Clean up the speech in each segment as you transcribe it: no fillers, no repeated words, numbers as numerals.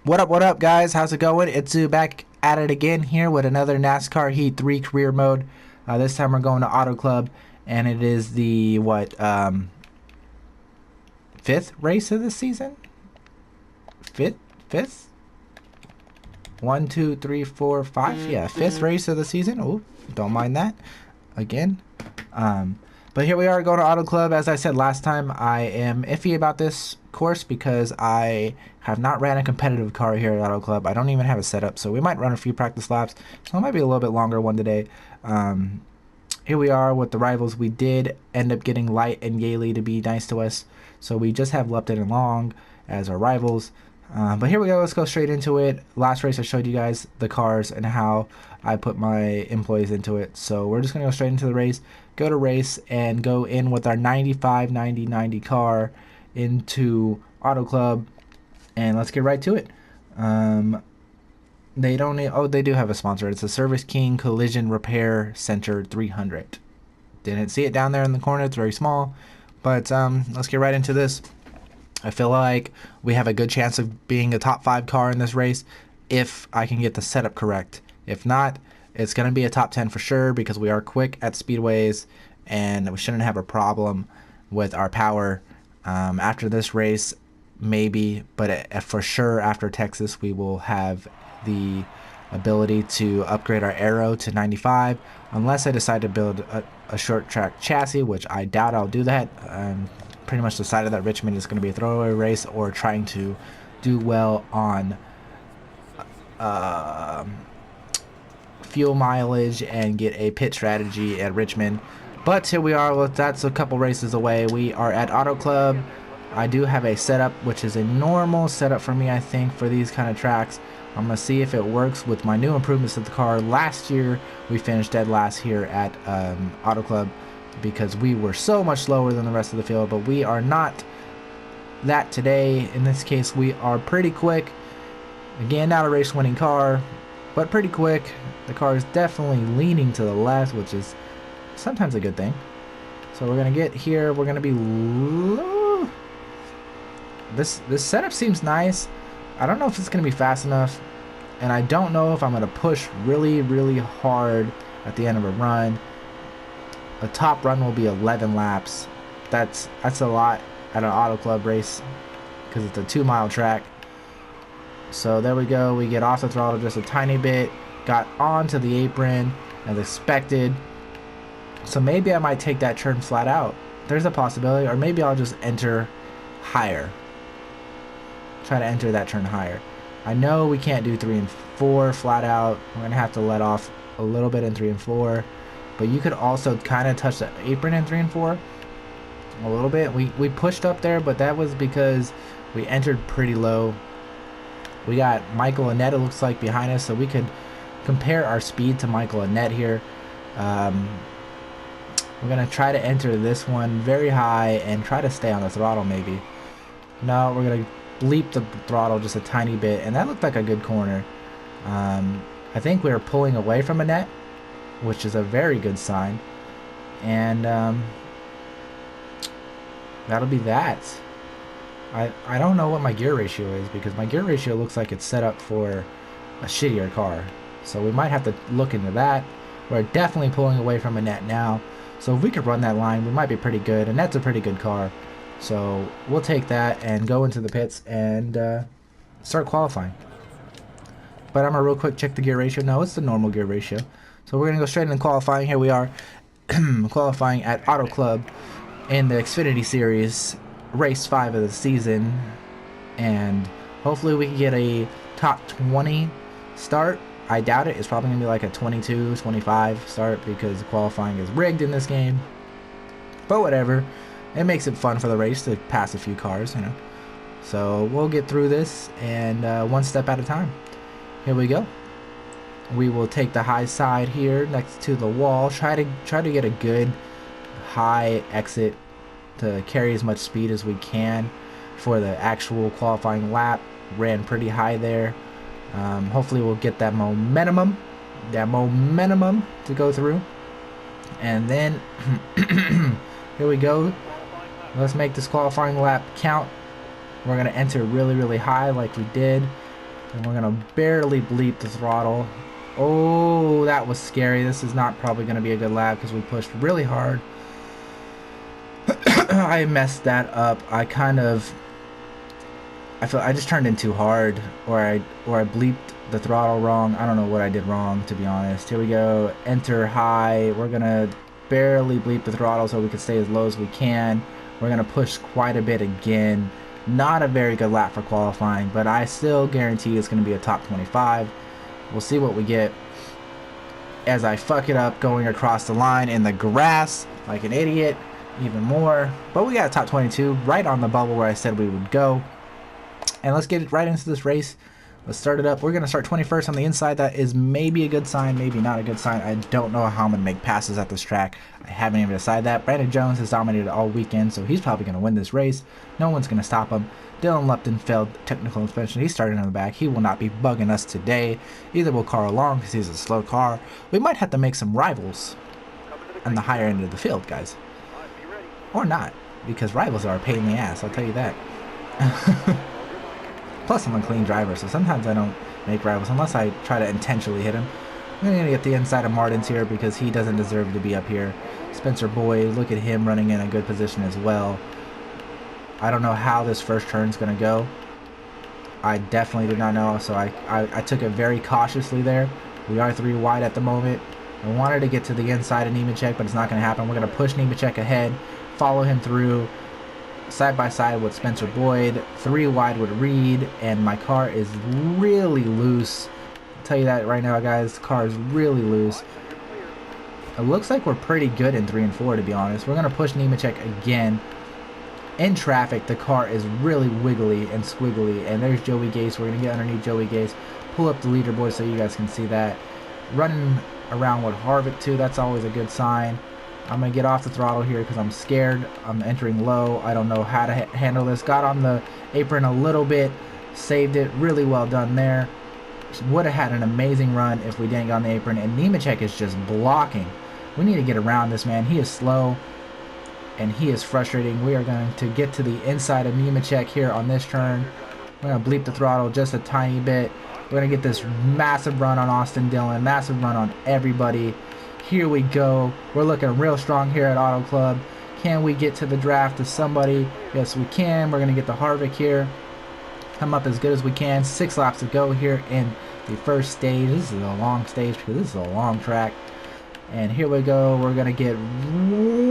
What up, guys? How's it going? It's back at it again here with another NASCAR Heat 3 career mode. This time we're going to Auto Club, and it is the, fifth race of the season? Fifth? 1, 2, 3, 4, 5. Yeah, fifth race of the season. Oh, don't mind that. Again. But here we are going to Auto Club. As I said last time, I am iffy about this course because I have not ran a competitive car here at Auto Club. I don't even have a setup, so we might run a few practice laps. So it might be a little bit longer one today. Here we are with the rivals. We did end up getting Light and Yaley to be nice to us, so we just have Lupton and Long as our rivals. But here we go. Let's go straight into it. Last race I showed you guys the cars and how I put my employees into it. So we're just going to go straight into the race, go to race, and go in with our 95, 90, 90 car into Auto Club. And let's get right to it. They don't need, oh, they do have a sponsor. It's a Service King Collision Repair Center 300. Didn't see it down there in the corner. It's very small. But let's get right into this. I feel like we have a good chance of being a top 5 car in this race if I can get the setup correct. If not, it's going to be a top 10 for sure because we are quick at speedways and we shouldn't have a problem with our power. After this race, maybe, but for sure after Texas, we will have the ability to upgrade our aero to 95 unless I decide to build a short track chassis, which I doubt I'll do that. Pretty much decided that Richmond is going to be a throwaway race or trying to do well on fuel mileage and get a pit strategy at Richmond. But here we are. Well, that's a couple races away. We are at Auto Club. I do have a setup, which is a normal setup for me, I think, for these kind of tracks. I'm going to see if it works with my new improvements to the car. Last year, we finished dead last here at Auto Club because we were so much slower than the rest of the field, but we are not that today. In this case, we are pretty quick. Again, not a race-winning car, but pretty quick. The car is definitely leaning to the left, which is sometimes a good thing. So we're going to get here. We're going to be low. This setup seems nice. I don't know if it's going to be fast enough, and I don't know if I'm going to push really, really hard at the end of a run. A top run will be 11 laps. That's a lot at an Auto Club race because it's a 2-mile track. So there we go. We get off the throttle just a tiny bit. Got onto the apron as expected. So maybe I might take that turn flat out. There's a possibility. Or maybe I'll just enter higher. Try to enter that turn higher. I know we can't do 3 and 4 flat out. We're going to have to let off a little bit in 3 and 4. But you could also kind of touch the apron in 3 and 4 a little bit. We pushed up there, but that was because we entered pretty low. We got Michael Annette, it looks like, behind us, so we could compare our speed to Michael Annette here. We're going to try to enter this one very high and try to stay on the throttle maybe. No, we're going to leap the throttle just a tiny bit, and that looked like a good corner. I think we were pulling away from Annette, which is a very good sign. And that'll be that. I don't know what my gear ratio is because my gear ratio looks like it's set up for a shittier car. So we might have to look into that. We're definitely pulling away from Annette now. So if we could run that line, we might be pretty good. Annette's a pretty good car. So we'll take that and go into the pits and start qualifying. But I'm going to real quick check the gear ratio. No, it's the normal gear ratio. So we're going to go straight into qualifying. Here we are qualifying at Auto Club in the Xfinity Series, race 5 of the season. And hopefully we can get a top 20 start. I doubt it. It's probably going to be like a 22, 25 start because the qualifying is rigged in this game. But whatever. It makes it fun for the race to pass a few cars, you know. So we'll get through this and one step at a time. Here we go. We will take the high side here next to the wall. Try to get a good high exit to carry as much speed as we can for the actual qualifying lap. Ran pretty high there. Hopefully we'll get that momentum to go through. And then here we go. Let's make this qualifying lap count. We're going to enter really, really high like we did. And we're gonna barely bleep the throttle. Oh, that was scary. This is not probably gonna be a good lap because we pushed really hard. I messed that up. I feel I just turned in too hard, or I bleeped the throttle wrong. I don't know what I did wrong, to be honest. Here we go. Enter high. We're gonna barely bleep the throttle so we can stay as low as we can. We're gonna push quite a bit again. Not a very good lap for qualifying, but I still guarantee it's gonna be a top 25. We'll see what we get as I fuck it up going across the line in the grass like an idiot even more. But we got a top 22 right on the bubble where I said we would go. And let's get right into this race. Let's start it up. We're going to start 21st on the inside. That is maybe a good sign, maybe not a good sign. I don't know how I'm going to make passes at this track. I haven't even decided that. Brandon Jones has dominated all weekend, so he's probably going to win this race. No one's going to stop him. Dylan Lupton failed technical inspection. He's starting in the back. He will not be bugging us today. Either will Carl Long because he's a slow car. We might have to make some rivals on the higher end of the field, guys. Or not, because rivals are a pain in the ass, I'll tell you that. Plus, I'm a clean driver, so sometimes I don't make rivals unless I try to intentionally hit him. I'm going to get the inside of Martin's here because he doesn't deserve to be up here. Spencer Boyd, look at him running in a good position as well. I don't know how this first turn is going to go. I definitely did not know, so I took it very cautiously there. We are 3 wide at the moment. I wanted to get to the inside of Nemechek, but it's not going to happen. We're going to push Nemechek ahead, follow him through, side by side with Spencer Boyd, 3 wide with Reed, and my car is really loose. I'll tell you that right now, guys. The car is really loose. It looks like we're pretty good in 3 and 4, to be honest. We're going to push Nemechek again. In traffic, the car is really wiggly and squiggly, and there's Joey Gase. We're going to get underneath Joey Gase, pull up the leaderboard so you guys can see that. Running around with Harvick, too. That's always a good sign. I'm going to get off the throttle here because I'm scared. I'm entering low. I don't know how to handle this. Got on the apron a little bit. Saved it. Really well done there. Would have had an amazing run if we didn't get on the apron. And Nemechek is just blocking. We need to get around this, man. He is slow. And he is frustrating. We are going to get to the inside of Nemechek here on this turn. We're going to bleep the throttle just a tiny bit. We're going to get this massive run on Austin Dillon. Massive run on everybody. Here we go. We're looking real strong here at Auto Club. Can we get to the draft to somebody? Yes, we can. We're going to get the Harvick here. Come up as good as we can. 6 laps to go here in the first stage. This is a long stage because this is a long track. And here we go. We're going to get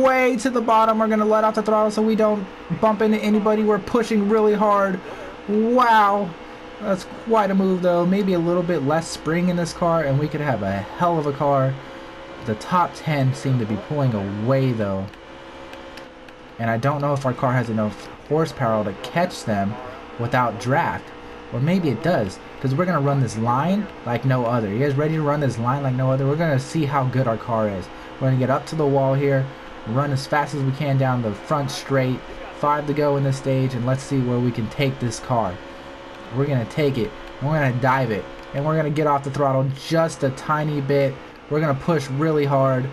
way to the bottom. We're going to let off the throttle so we don't bump into anybody. We're pushing really hard. Wow. That's quite a move, though. Maybe a little bit less spring in this car, and we could have a hell of a car. The top 10 seem to be pulling away, though. And I don't know if our car has enough horsepower to catch them without draft. Or maybe it does, because we're going to run this line like no other. You guys ready to run this line like no other? We're going to see how good our car is. We're going to get up to the wall here, run as fast as we can down the front straight. 5 to go in this stage, and let's see where we can take this car. We're going to take it, and we're going to dive it, and we're going to get off the throttle just a tiny bit. We're going to push really hard,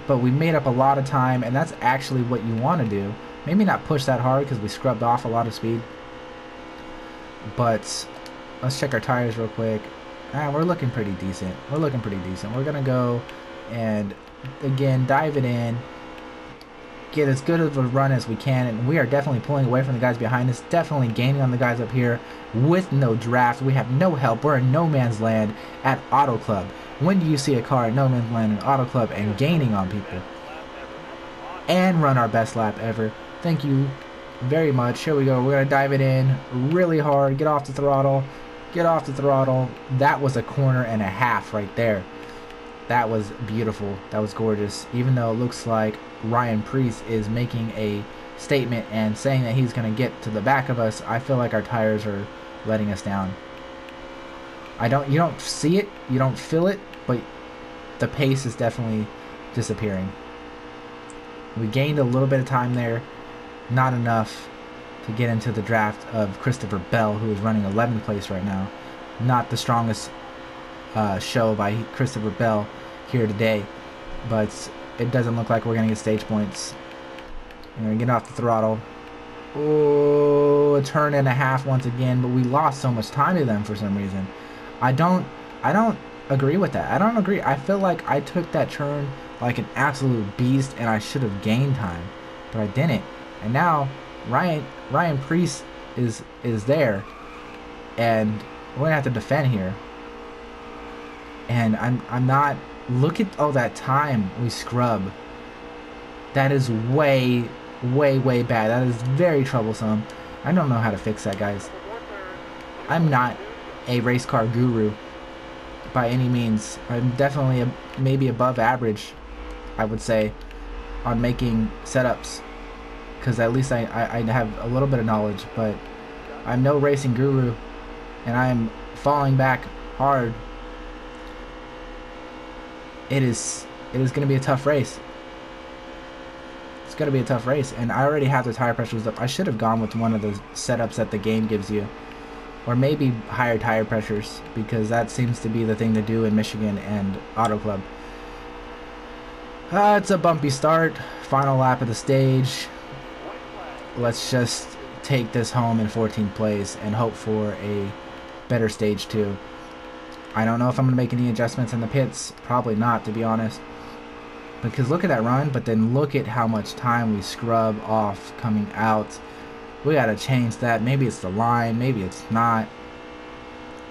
but we made up a lot of time, and that's actually what you want to do. Maybe not push that hard because we scrubbed off a lot of speed. But let's check our tires real quick. We're looking pretty decent. We're looking pretty decent. We're going to go and, again, dive it in. Get as good of a run as we can, and we are definitely pulling away from the guys behind us. Definitely gaining on the guys up here with no draft. We have no help. We're in no man's land at Auto Club. When do you see a car at no man's land in Auto Club and gaining on people? And run our best lap ever. Thank you very much. Here we go. We're going to dive it in really hard. Get off the throttle. Get off the throttle. That was a corner and a half right there. That was beautiful. That was gorgeous. Even though it looks like Ryan Preece is making a statement and saying that he's going to get to the back of us, I feel like our tires are letting us down. You don't see it, you don't feel it, but the pace is definitely disappearing. We gained a little bit of time there, not enough to get into the draft of Christopher Bell, who is running 11th place right now. Not the strongest show by Christopher Bell here today, but it doesn't look like we're going to get stage points. We're going to get off the throttle. Oh, a turn and a half once again, but we lost so much time to them for some reason. I don't agree with that. I don't agree. I feel like I took that turn like an absolute beast and I should have gained time, but I didn't. And now Ryan Priest is there, and we're gonna have to defend here. And I'm not. Look at all that time we scrub. That is way bad. That is very troublesome. I don't know how to fix that, guys. I'm not a race car guru by any means. I'm definitely maybe above average, I would say, on making setups, because at least I have a little bit of knowledge, but I'm no racing guru, and I'm falling back hard. It is going to be a tough race. It's going to be a tough race, and I already have the tire pressures up. I should have gone with one of the setups that the game gives you, or maybe higher tire pressures, because that seems to be the thing to do in Michigan and Auto Club. It's a bumpy start. Final lap of the stage. Let's just take this home in 14th place and hope for a better stage 2. I don't know if I'm going to make any adjustments in the pits. Probably not, to be honest. Because look at that run, but then look at how much time we scrub off coming out. We got to change that. Maybe it's the line. Maybe it's not.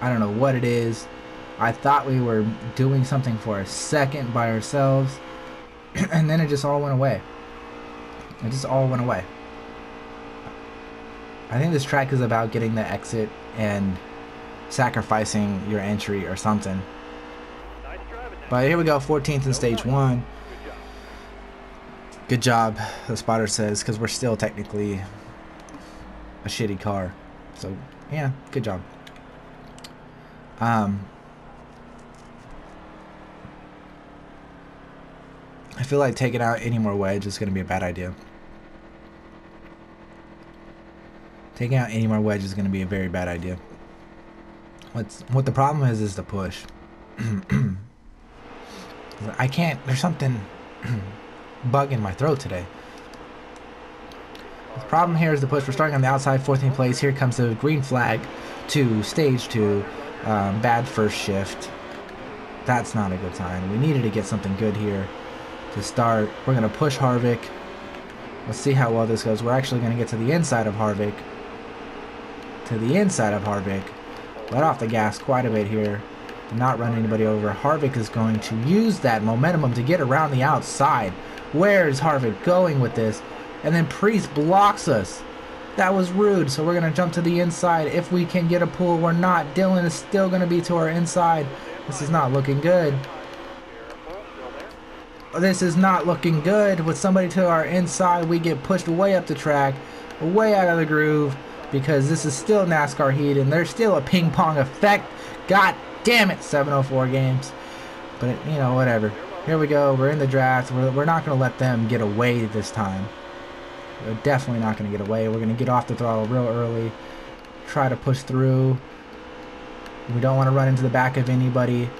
I don't know what it is. I thought we were doing something for a second by ourselves. And then it just all went away. It just all went away. I think this track is about getting the exit and sacrificing your entry or something. But here we go, 14th in stage 1. Good job, the spotter says, because we're still technically a shitty car. So, yeah, good job. I feel like taking out any more wedge is going to be a bad idea. Taking out any more wedge is going to be a very bad idea. What the problem is the push. I can't. There's something bug in my throat today. The problem here is the push. We're starting on the outside, 14th place. Here comes the green flag to stage 2. Bad first shift. That's not a good sign. We needed to get something good here to start. We're going to push Harvick. Let's see how well this goes. We're actually going to get to the inside of Harvick. Let off the gas quite a bit here. Not run anybody over. Harvick is going to use that momentum to get around the outside. Where is Harvick going with this? And then Priest blocks us. That was rude. So we're going to jump to the inside. If we can get a pull, we're not. Dylan is still going to be to our inside. This is not looking good. This is not looking good. With somebody to our inside, we get pushed way up the track, way out of the groove, because this is still NASCAR Heat, and there's still a ping pong effect. God damn it, 704 games. But, you know, whatever. Here we go. We're in the draft. We're not going to let them get away this time. We're definitely not going to get away. We're going to get off the throttle real early. Try to push through. We don't want to run into the back of anybody.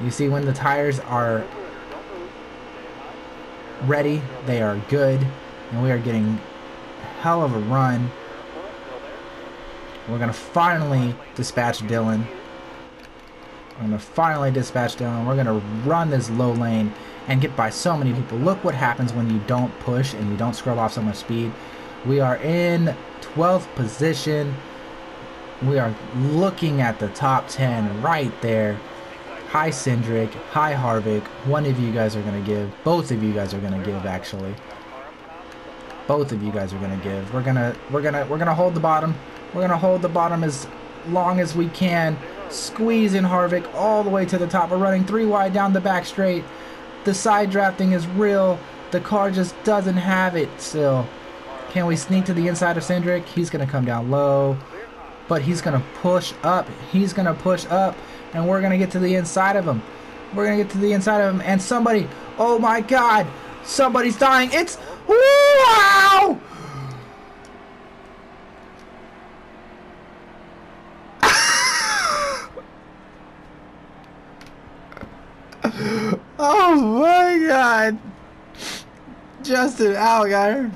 You see, when the tires are ready, they are good. And we are getting hell of a run. We're going to finally dispatch Dylan. We're going to run this low lane and get by so many people. Look what happens when you don't push and you don't scrub off so much speed. We are in 12th position. We are looking at the top 10 right there. Hi Cindric, hi Harvick. One of you guys are going to give. Both of you guys are going to give, actually. Both of you guys are going to give. We're going to hold the bottom. We're going to hold the bottom as long as we can. Squeeze in Harvick all the way to the top. We're running 3 wide down the back straight. The side drafting is real. The car just doesn't have it still. Can we sneak to the inside of Cindric? He's going to come down low. But he's going to push up. He's going to push up. And we're going to get to the inside of him. And somebody, oh my God. Somebody's dying. It's, wow! Oh my God. Justin Allgaier.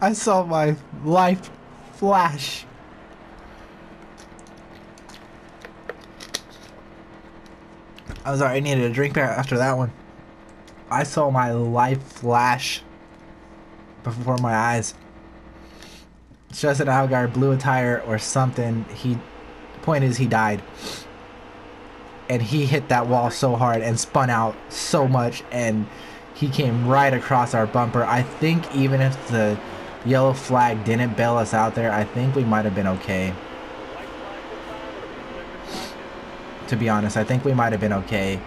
I saw my life flash. I was sorry, I needed a drink after that one. I saw my life flash before my eyes. Justin Allgaier blew a tire or something. Point is, he died. And he hit that wall so hard and spun out so much, and he came right across our bumper. I think even if the yellow flag didn't bail us out there, I think we might have been okay. To be honest, I think we might have been okay.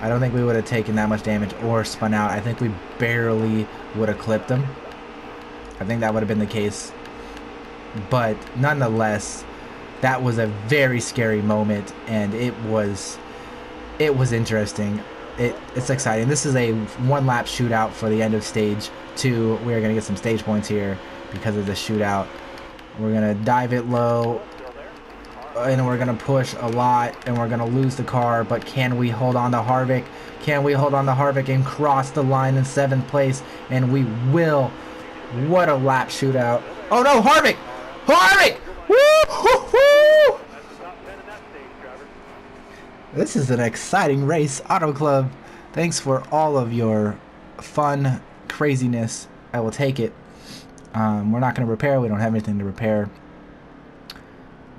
I don't think we would have taken that much damage or spun out. I think we barely would have clipped him. I think that would have been the case. But nonetheless, that was a very scary moment, and it was interesting. It's exciting. This is a one-lap shootout for the end of stage 2. We're going to get some stage points here because of the shootout. We're going to dive it low, and we're going to push a lot, and we're going to lose the car, but can we hold on to Harvick? Can we hold on to Harvick and cross the line in 7th place? And we will. What a lap shootout. Oh no, Harvick! Harvick! Woo! This is an exciting race, Auto Club. Thanks for all of your fun craziness. I will take it. We're not going to repair. We don't have anything to repair.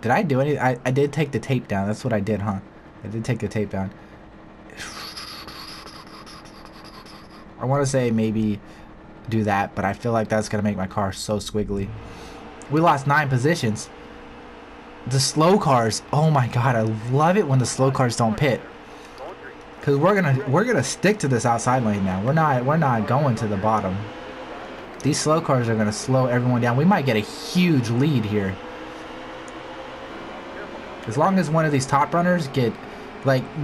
Did I do anything? I did take the tape down. That's what I did, huh? I did take the tape down. I want to say maybe do that, but I feel like that's going to make my car so squiggly. We lost 9 positions. The slow cars, oh my god, I love it when the slow cars don't pit. Cause we're gonna stick to this outside lane now. We're not going to the bottom. These slow cars are gonna slow everyone down. We might get a huge lead here. As long as one of these top runners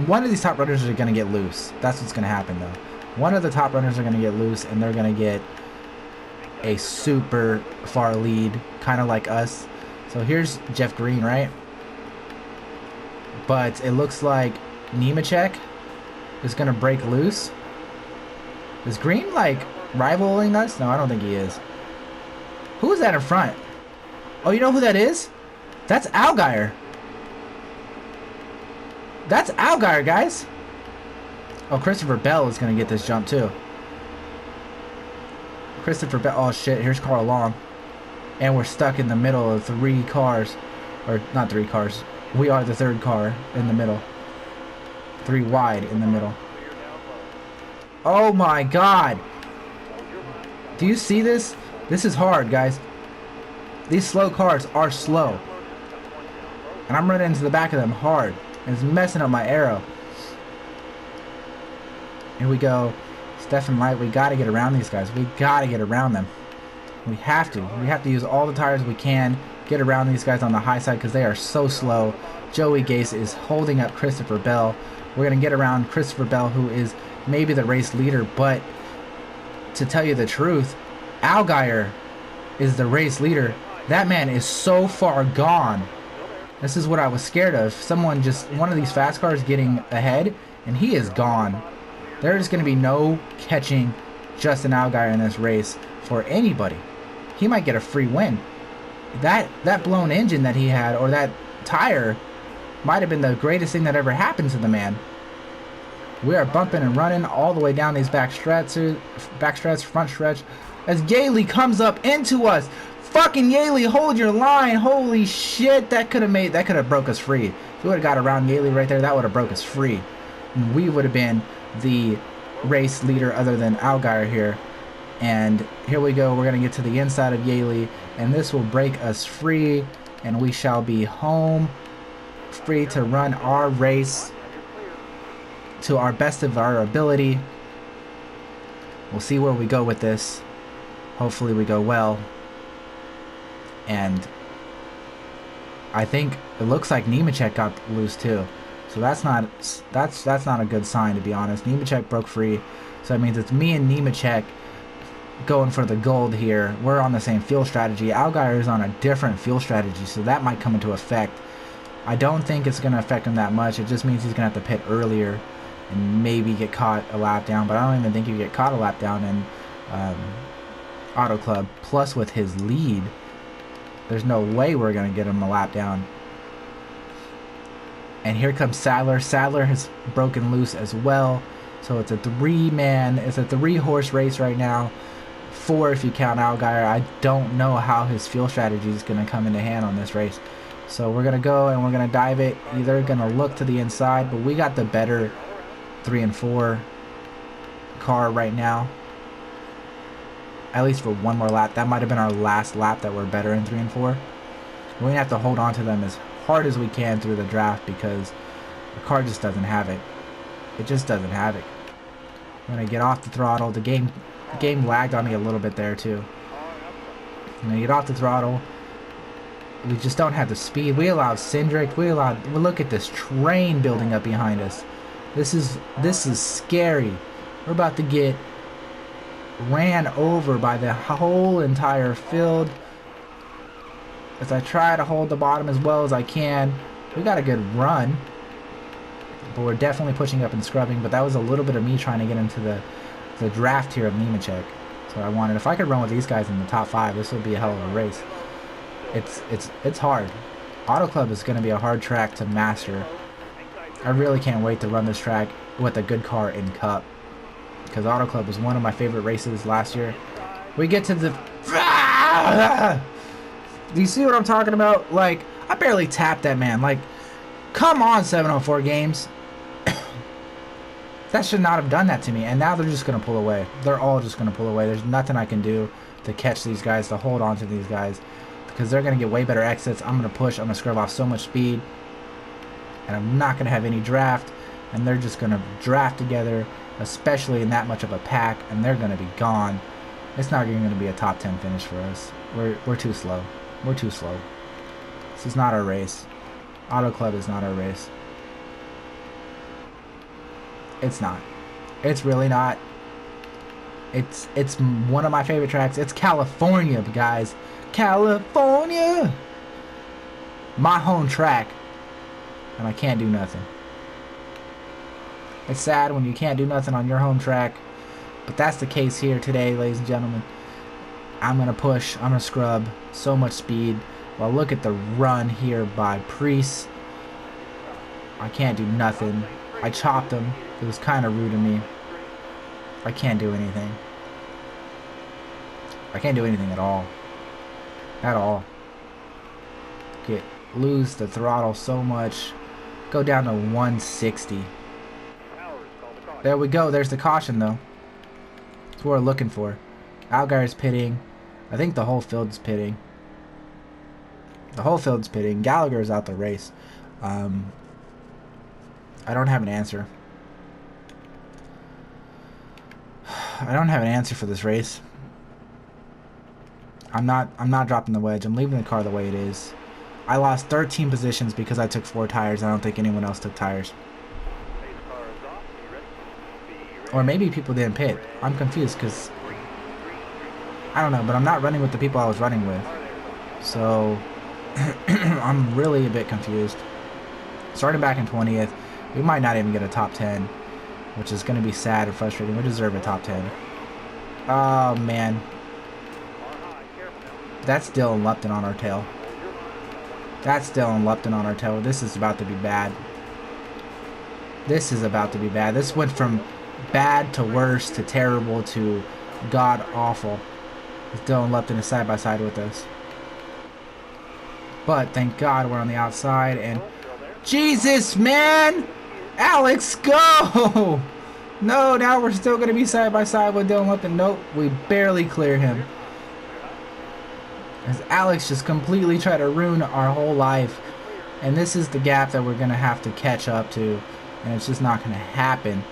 one of these top runners are gonna get loose. That's what's gonna happen though. One of the top runners are gonna get loose, and they're gonna get a super far lead, kind of like us. So here's Jeff Green, right? But it looks like Nemechek is gonna break loose. Is Green like rivaling us? No, I don't think he is. Who is that in front? Oh, you know who that is? That's Allgaier. That's Allgaier, guys. Oh, Christopher Bell is gonna get this jump too. Christopher Bell. Oh shit, here's Carl Long. And we're stuck in the middle of 3 cars. Or not 3 cars. We are the 3rd car in the middle. 3 wide in the middle. Oh my god. Do you see this? This is hard, guys. These slow cars are slow. And I'm running into the back of them hard. And it's messing up my arrow. Here we go. Stefan Light, we gotta get around these guys. We gotta get around them. We have to. We have to use all the tires we can. Get around these guys on the high side because they are so slow. Joey Gase is holding up Christopher Bell. We're gonna get around Christopher Bell, who is maybe the race leader, but to tell you the truth, Allgaier is the race leader. That man is so far gone. This is what I was scared of. One of these fast cars getting ahead, and he is gone. There's going to be no catching Justin Allgaier in this race for anybody. He might get a free win. That blown engine that he had, or that tire, might have been the greatest thing that ever happened to the man. We are bumping and running all the way down these back stretch, front stretch, as Yaley comes up into us. Fucking Yaley, hold your line. Holy shit, that could have broke us free. If we would have got around Yaley right there, that would have broke us free. And we would have been the race leader other than Allgaier here. And here we go. We're going to get to the inside of Yaley, and this will break us free, and we shall be home free to run our race to our best of our ability. We'll see where we go with this. Hopefully we go well. And I think it looks like Nemechek got loose too. So that's not a good sign, to be honest. Nemechek broke free. So that means it's me and Nemechek going for the gold here. We're on the same fuel strategy. Allgaier is on a different fuel strategy, so that might come into effect. I don't think it's going to affect him that much. It just means he's going to have to pit earlier and maybe get caught a lap down. But I don't even think you get caught a lap down in Auto Club. Plus with his lead, there's no way we're going to get him a lap down. And here comes Sadler. Sadler has broken loose as well. So it's a it's a 3-horse race right now. 4 if you count Allgaier. I don't know how his fuel strategy is going to come into hand on this race. So we're going to go and we're going to dive it. Either going to look to the inside, but we got the better 3 and 4 car right now. At least for one more lap. That might have been our last lap that we're better in 3 and 4. We're going to have to hold on to them as hard as we can through the draft because the car just doesn't have it. It just doesn't have it. I'm going to get off the throttle. The game lagged on me a little bit there too. I'm going to get off the throttle. We just don't have the speed. We allowed Cindric. Well, look at this train building up behind us. This is scary. We're about to get ran over by the whole entire field. As I try to hold the bottom as well as I can. We got a good run. But we're definitely pushing up and scrubbing. But that was a little bit of me trying to get into the draft here of Nemechek. So I wanted, if I could run with these guys in the top 5, this would be a hell of a race. It's hard. Auto Club is going to be a hard track to master. I really can't wait to run this track with a good car in Cup. Because Auto Club was one of my favorite races last year. We get to the... Do you see what I'm talking about? Like, I barely tapped that man. Like, come on, 704 Games. That should not have done that to me. And now they're just going to pull away. They're all just going to pull away. There's nothing I can do to catch these guys, to hold on to these guys. Because they're going to get way better exits. I'm going to push. I'm going to scrub off so much speed. And I'm not going to have any draft. And they're just going to draft together, especially in that much of a pack. And they're going to be gone. It's not even going to be a top 10 finish for us. We're too slow. We're too slow. This is not our race. Auto Club is not our race. It's not. It's really not. It's one of my favorite tracks. It's California, guys. California! My home track. And I can't do nothing. It's sad when you can't do nothing on your home track. But that's the case here today, ladies and gentlemen. I'm going to push. I'm going to scrub. So much speed. Well, look at the run here by Priest. I can't do nothing. I chopped him. It was kind of rude of me. I can't do anything. I can't do anything at all. At all. Lose the throttle so much. Go down to 160. There we go. There's the caution, though. That's what we're looking for. Allgaier's pitting. I think the whole field's pitting. The whole field's pitting. Gallagher's out the race. I don't have an answer. I don't have an answer for this race. I'm not dropping the wedge. I'm leaving the car the way it is. I lost 13 positions because I took 4 tires. I don't think anyone else took tires. Or maybe people didn't pit. I'm confused because I don't know, but I'm not running with the people I was running with. So I'm really a bit confused. Starting back in 20th, we might not even get a top 10, which is going to be sad and frustrating. We deserve a top 10. Oh, man. That's Dylan Lupton on our tail. That's Dylan Lupton on our tail. This is about to be bad. This is about to be bad. This went from bad to worse to terrible to god-awful. Dylan Lupton is side by side with us. But thank God we're on the outside. And Jesus, man! Alex, go! No, now we're still going to be side by side with Dylan Lupton. Nope, we barely clear him. As Alex just completely tried to ruin our whole life. And this is the gap that we're going to have to catch up to. And it's just not going to happen.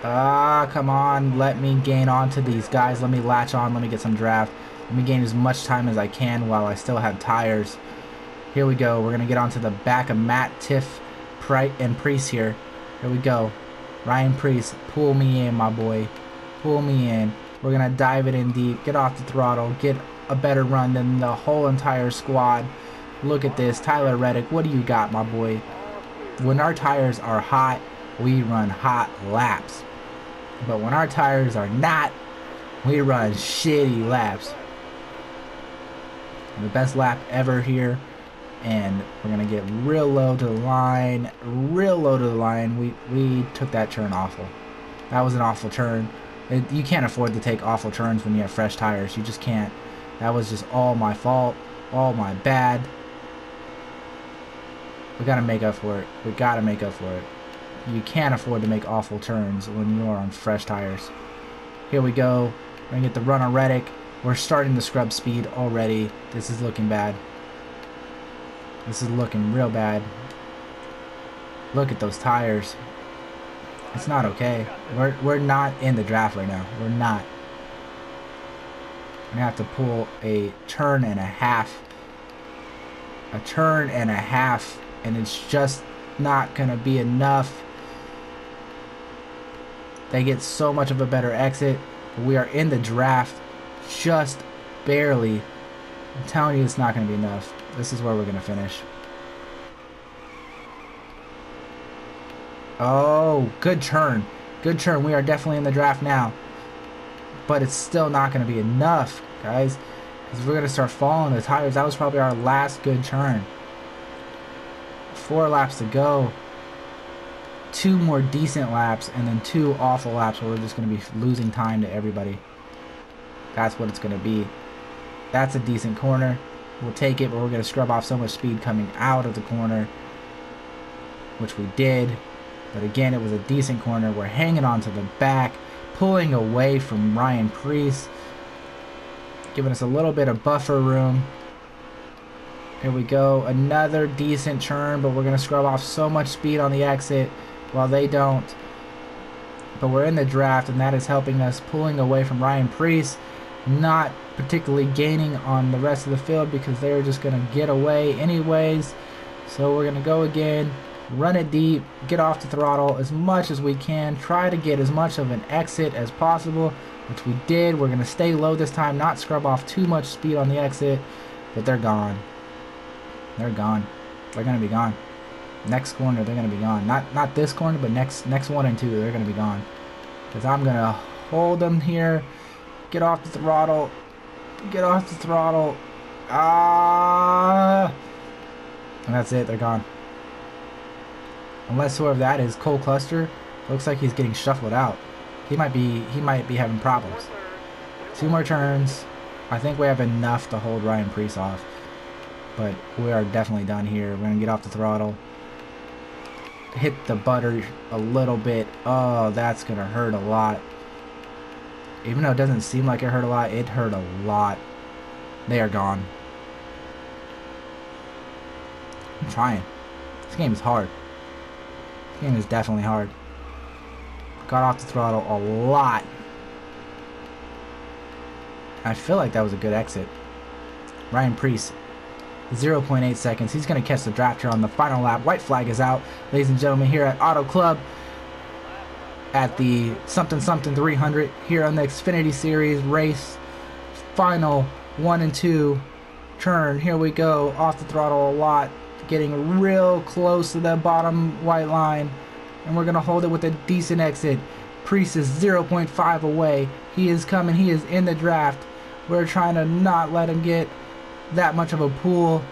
Ah, come on. Let me gain onto these guys. Let me latch on. Let me get some draft. Let me gain as much time as I can while I still have tires. Here we go. We're going to get onto the back of Matt, Tiff, and Priest here. Here we go. Ryan Priest, pull me in, my boy. Pull me in. We're going to dive it in deep. Get off the throttle. Get a better run than the whole entire squad. Look at this. Tyler Reddick, what do you got, my boy? When our tires are hot, we run hot laps. But when our tires are not, We run shitty laps. The best lap ever here. And we're going to get real low to the line. Real low to the line. We took that turn awful. That was an awful turn. You can't afford to take awful turns when you have fresh tires. You just can't. That was just all my fault. All my bad. We got to make up for it. We got to make up for it. You can't afford to make awful turns when you are on fresh tires. Here we go. We're going to get the run on Reddick. We're starting to scrub speed already. This is looking bad. This is looking real bad. Look at those tires. It's not okay. We're not in the draft right now. We're not. I'm gonna have to pull a turn and a half. A turn and a half, and it's just not gonna be enough. They get so much of a better exit. We are in the draft just barely. I'm telling you, it's not gonna be enough. This is where we're gonna finish. Oh, good turn. Good turn. We are definitely in the draft now. But it's still not going to be enough, guys. Because we're going to start falling the tires. That was probably our last good turn. 4 laps to go. 2 more decent laps. And then 2 awful laps where we're just going to be losing time to everybody. That's what it's going to be. That's a decent corner. We'll take it, but we're going to scrub off so much speed coming out of the corner. Which we did. But again, it was a decent corner. We're hanging on to the back, pulling away from Ryan Preece, giving us a little bit of buffer room. Here we go. Another decent turn, but we're going to scrub off so much speed on the exit while they don't. But we're in the draft, and that is helping us, pulling away from Ryan Preece, not particularly gaining on the rest of the field because they're just going to get away anyways. So we're going to go again. Run it deep, get off the throttle as much as we can, try to get as much of an exit as possible, which we did. We're going to stay low this time, not scrub off too much speed on the exit, but they're gone. They're gone. They're going to be gone. Next corner, they're going to be gone. Not this corner, but next 1 and 2, they're going to be gone. Because I'm going to hold them here, get off the throttle, get off the throttle. And that's it, they're gone. Unless whoever that is, Cole Cluster, looks like he's getting shuffled out. He might be having problems. 2 more turns. I think we have enough to hold Ryan Preece off. But we are definitely done here. We're gonna get off the throttle. Hit the butter a little bit. Oh, that's gonna hurt a lot. Even though it doesn't seem like it hurt a lot, it hurt a lot. They are gone. I'm trying. This game is hard. This game is definitely hard. Got off the throttle a lot. I feel like that was a good exit. Ryan Preece, 0.8 seconds. He's going to catch the draft here on the final lap. White flag is out, ladies and gentlemen, here at Auto Club at the something 300 here on the Xfinity Series race. Final 1 and 2 turn. Here we go. Off the throttle a lot. Getting real close to the bottom white line, and we're gonna hold it with a decent exit. Preece is 0.5 away. He is coming. He is in the draft. We're trying to not let him get that much of a pool.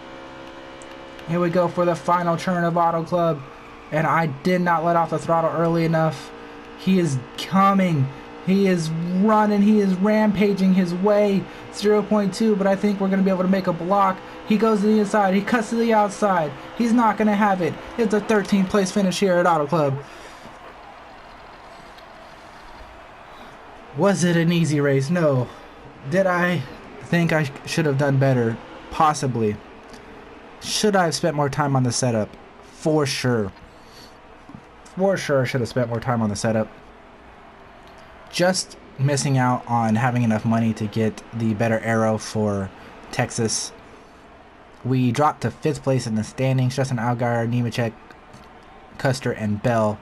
Here we go for the final turn of Auto Club, and I did not let off the throttle early enough. He is coming. He is running. He is rampaging his way. 0.2, but I think we're going to be able to make a block. He goes to the inside. He cuts to the outside. He's not going to have it. It's a 13th place finish here at Auto Club. Was it an easy race? No. Did I think I should have done better? Possibly. Should I have spent more time on the setup? For sure. For sure I should have spent more time on the setup. Just missing out on having enough money to get the better aero for Texas. We dropped to 5th place in the standings. Justin Allgaier, Nemechek, Custer, and Bell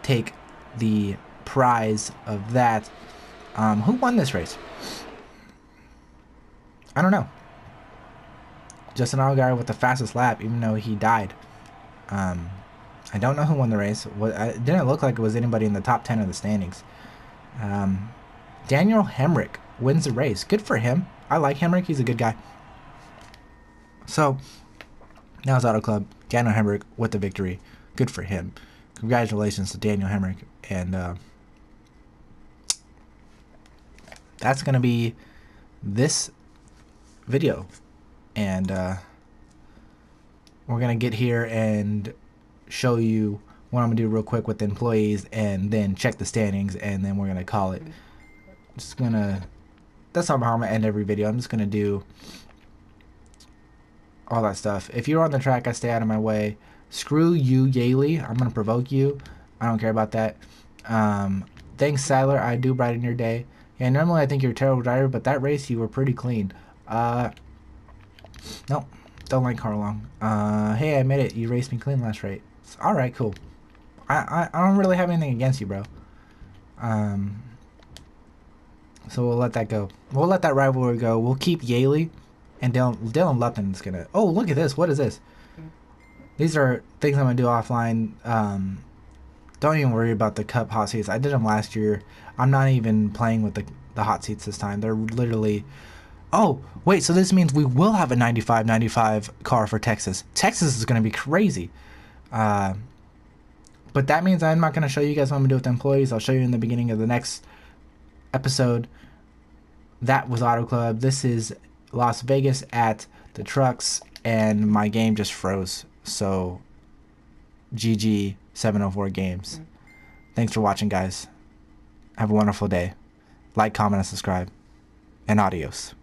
take the prize of that. Who won this race? I don't know. Justin Allgaier with the fastest lap, even though he died. I don't know who won the race. It didn't look like it was anybody in the top 10 of the standings. Daniel Hemrick wins the race. Good for him. I like Hemrick. He's a good guy. So, now it's Auto Club. Daniel Hemrick with the victory. Good for him. Congratulations to Daniel Hemrick. And that's going to be this video. And we're going to get here and show you what I'm going to do real quick with the employees, and then check the standings, and then we're going to call it. Just going to... That's not how I'm going to end every video. I'm just going to do all that stuff. If you're on the track, I stay out of my way. Screw you, Yaley. I'm going to provoke you. I don't care about that. Thanks, Sadler. I do brighten your day. Yeah, normally I think you're a terrible driver, but that race you were pretty clean. Nope. Don't like Carlong. Hey, I admit it. You raced me clean last race. Alright, cool. I don't really have anything against you, bro. So we'll let that go. We'll let that rivalry go. We'll keep Yaley and Dylan Lupton's gonna... Oh, look at this. What is this? These are things I'm gonna do offline. Don't even worry about the Cup hot seats. I did them last year. I'm not even playing with the hot seats this time. They're literally... Oh, wait, so this means we will have a 95-95 car for Texas. Texas is going to be crazy. But that means I'm not going to show you guys what I'm going to do with the employees. I'll show you in the beginning of the next episode. That was Auto Club. This is Las Vegas at the trucks, and my game just froze. So, GG 704 games. Thanks for watching, guys. Have a wonderful day. Like, comment, and subscribe. And adios.